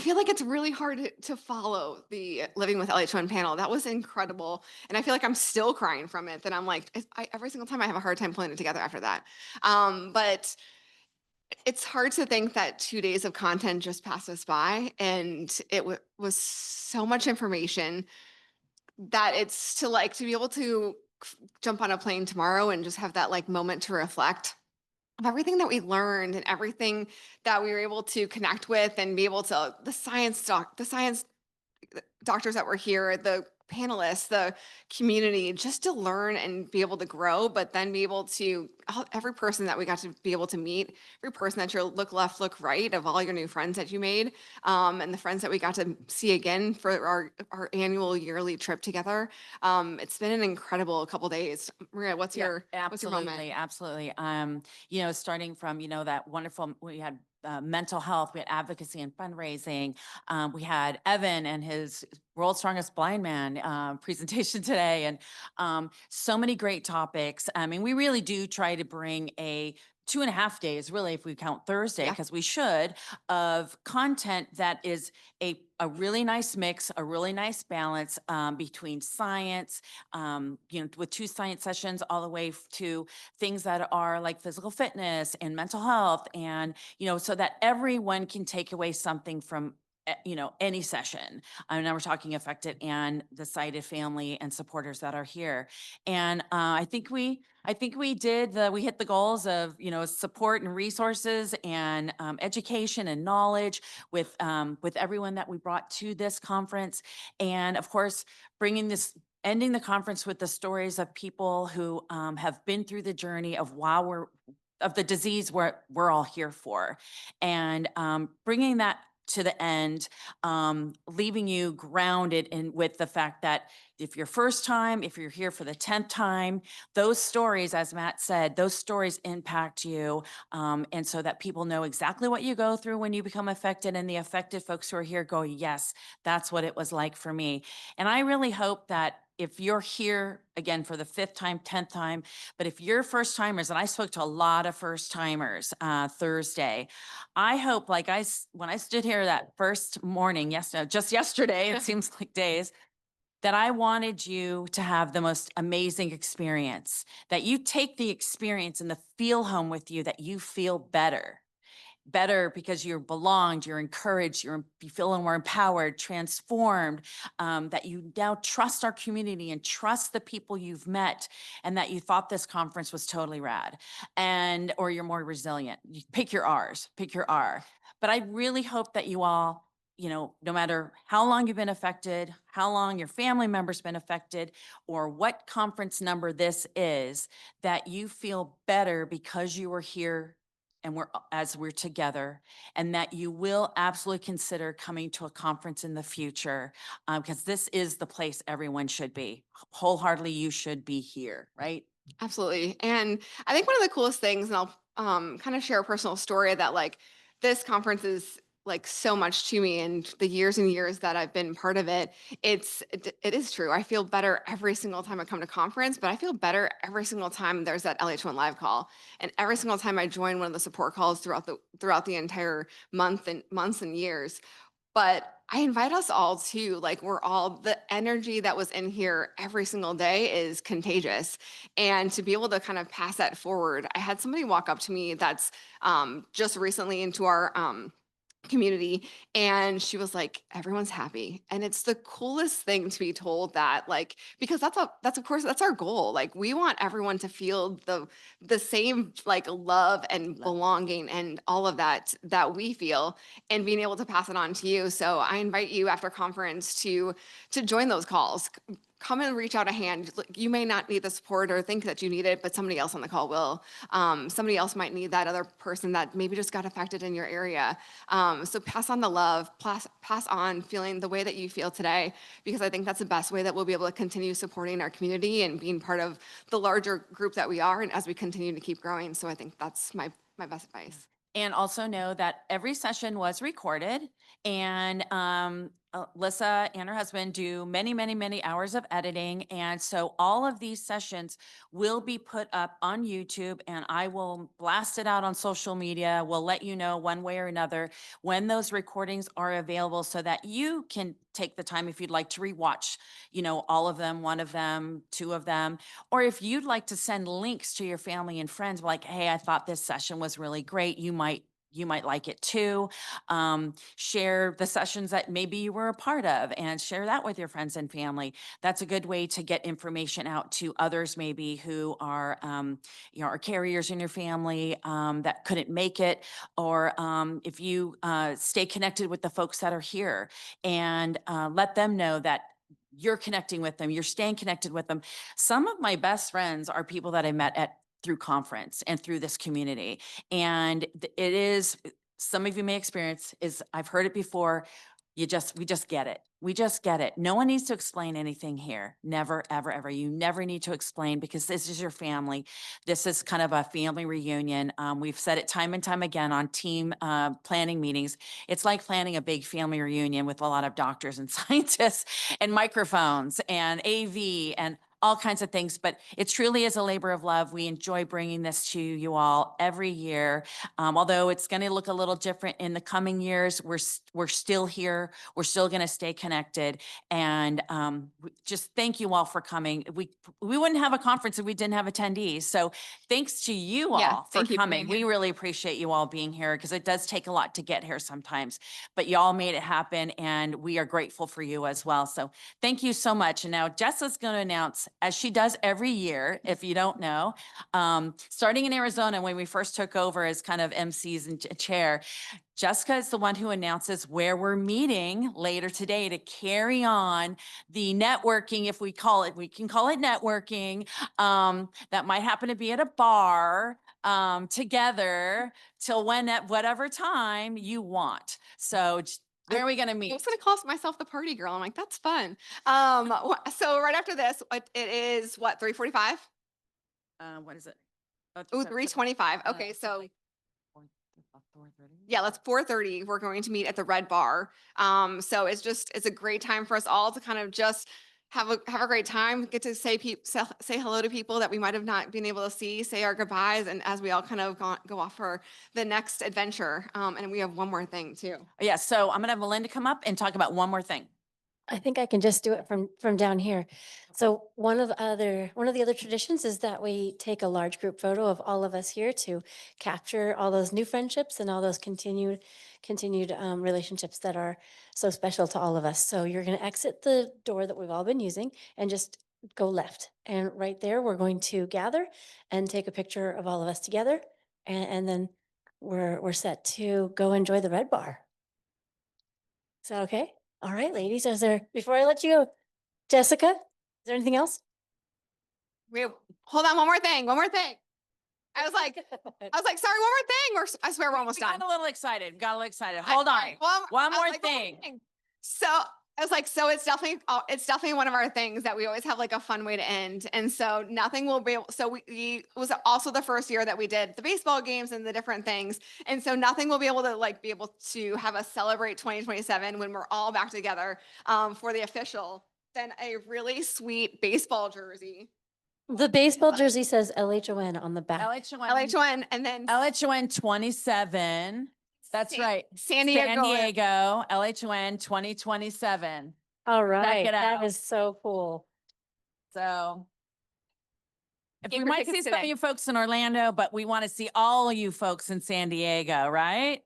feel like it's really hard to follow the Living with LH1 panel. That was incredible. And I feel like I'm still crying from it. That I'm like, every single time I have a hard time pulling it together after that. But it's hard to think that 2 days of content just passed us by. And it was so much information that it's to like to be able to jump on a plane tomorrow and just have that like moment to reflect of everything that we learned and everything that we were able to connect with and be able to the science doctors that were here, the panelists, the community, just to learn and be able to grow, but then be able to every person that we got to be able to meet, every person that you look left, look right of all your new friends that you made, and the friends that we got to see again for our annual yearly trip together. It's been an incredible couple days. Maria, Yeah, what's your moment? absolutely, absolutely. Starting from, that wonderful, we had mental health, we had advocacy and fundraising. We had Evan and his World's Strongest Blind Man presentation today, and so many great topics. I mean, we really do try to bring a 2.5 days, really, if we count Thursday, Yeah. because we should, of content that is a really nice mix, a really nice balance between science, with 2 science sessions all the way to things that are like physical fitness and mental health. And, so that everyone can take away something from any session. I mean, now we're talking affected and the sighted family and supporters that are here. And we hit the goals of, support and resources and education and knowledge with everyone that we brought to this conference. And of course, ending the conference with the stories of people who have been through the journey of of the disease we're all here for, and bringing that to the end, leaving you grounded in with the fact that if you're here for the 10th time, those stories, as Matt said, those stories impact you. And so that people know exactly what you go through when you become affected, and the affected folks who are here go, yes, that's what it was like for me. And I really hope that if you're here again for the 5th time, 10th time, but if you're first timers, and I spoke to a lot of first timers Thursday, I hope, when I stood here that first morning, just yesterday, it seems like days, that I wanted you to have the most amazing experience, that you take the experience and the feel home with you, that you feel better because you're belonged, you're encouraged, you feel more empowered, transformed, that you now trust our community and trust the people you've met, and that you thought this conference was totally rad, or you're more resilient. You pick your R. But I really hope that you all, no matter how long you've been affected, how long your family member's been affected, or what conference number this is, that you feel better because you were here and as we're together, and that you will absolutely consider coming to a conference in the future, because this is the place everyone should be. Wholeheartedly, you should be here, right? Absolutely. And I think one of the coolest things, and I'll kind of share a personal story that like this conference is like so much to me and the years and years that I've been part of it. It is true. I feel better every single time I come to conference, but I feel better every single time there's that LH1 live call. And every single time I join one of the support calls throughout the entire months and years. But I invite us all to like, the energy that was in here every single day is contagious. And to be able to kind of pass that forward, I had somebody walk up to me that's just recently into our community, and she was like, everyone's happy. And it's the coolest thing to be told that, like, because that's of course that's our goal. Like, we want everyone to feel the same like love and Love. belonging and all of that we feel, and being able to pass it on to you. So I invite you after conference to join those calls. Come and reach out a hand. You may not need the support or think that you need it, but somebody else on the call will. Somebody else might need that other person that maybe just got affected in your area. So pass on the love, pass on feeling the way that you feel today, because I think that's the best way that we'll be able to continue supporting our community and being part of the larger group that we are, and as we continue to keep growing. So I think that's my best advice. And also know that every session was recorded, and Lissa and her husband do many, many, many hours of editing. And so all of these sessions will be put up on YouTube, and I will blast it out on social media. We'll let you know one way or another when those recordings are available so that you can take the time if you'd like to rewatch, all of them, one of them, two of them, or if you'd like to send links to your family and friends, like, hey, I thought this session was really great. You might like it too. Share the sessions that maybe you were a part of and share that with your friends and family. That's a good way to get information out to others maybe who are, are carriers in your family that couldn't make it. Or if you stay connected with the folks that are here and let them know that you're connecting with them, you're staying connected with them. Some of my best friends are people that I met at through conference and through this community. And it is, some of you may experience is, I've heard it before. We just get it. We just get it. No one needs to explain anything here. Never, ever, ever. You never need to explain because this is your family. This is kind of a family reunion. We've said it time and time again on team planning meetings. It's like planning a big family reunion with a lot of doctors and scientists and microphones and AV and all kinds of things, but it truly is a labor of love. We enjoy bringing this to you all every year. Although it's going to look a little different in the coming years, we're still here. We're still going to stay connected. And just thank you all for coming. We wouldn't have a conference if we didn't have attendees. So thanks to you Yeah, all for thank you for coming. being We here. really appreciate you all being here because it does take a lot to get here sometimes, but y'all made it happen and we are grateful for you as well. So thank you so much. And now Jessa's going to announce, as she does every year, if you don't know, starting in Arizona when we first took over as kind of MCs and chair, Jessica is the one who announces where we're meeting later today to carry on the networking, if we call it, we can call it networking, that might happen to be at a bar together till at whatever time you want. So where are we going to I meet? was gonna call myself the party girl. I'm like, that's fun. So right after this, it is what, 3:45? What is it? Oh, Oh, 3:25. Okay, so yeah, let's 4:30. We're going to meet at the Red Bar. So it's a great time for us all to kind of just have a great time, get to say hello to people that we might have not been able to see, say our goodbyes, and as we all kind of go off for the next adventure. And we have one more thing too. Yeah, so I'm gonna have Melinda come up and talk about one more thing. I think I can just do it from down here. So one of the other traditions is that we take a large group photo of all of us here to capture all those new friendships and all those continued relationships that are so special to all of us. So you're going to exit the door that we've all been using and just go left. And right there, we're going to gather and take a picture of all of us together, and then we're set to go enjoy the Red Bar. Is that okay? All right, ladies, before I let you go, Jessica, is there anything else? Wait, hold on, one more thing. I was like, sorry, one more thing. I swear we're almost We done. got a little excited. Hold on. One more thing. So I was like, so it's definitely one of our things that we always have like a fun way to end. And so nothing will be able, so it was also the first year that we did the baseball games and the different things. And so nothing will be able to have us celebrate 2027 when we're all back together for the official, then a really sweet baseball jersey. The baseball jersey says LHON on the back. LH1 and then LHON 27. That's right. San Diego. LHON 2027. All right, it out. that is so cool. So if Get we your might see tickets some of today. you folks in Orlando, but we want to see all of you folks in San Diego, right?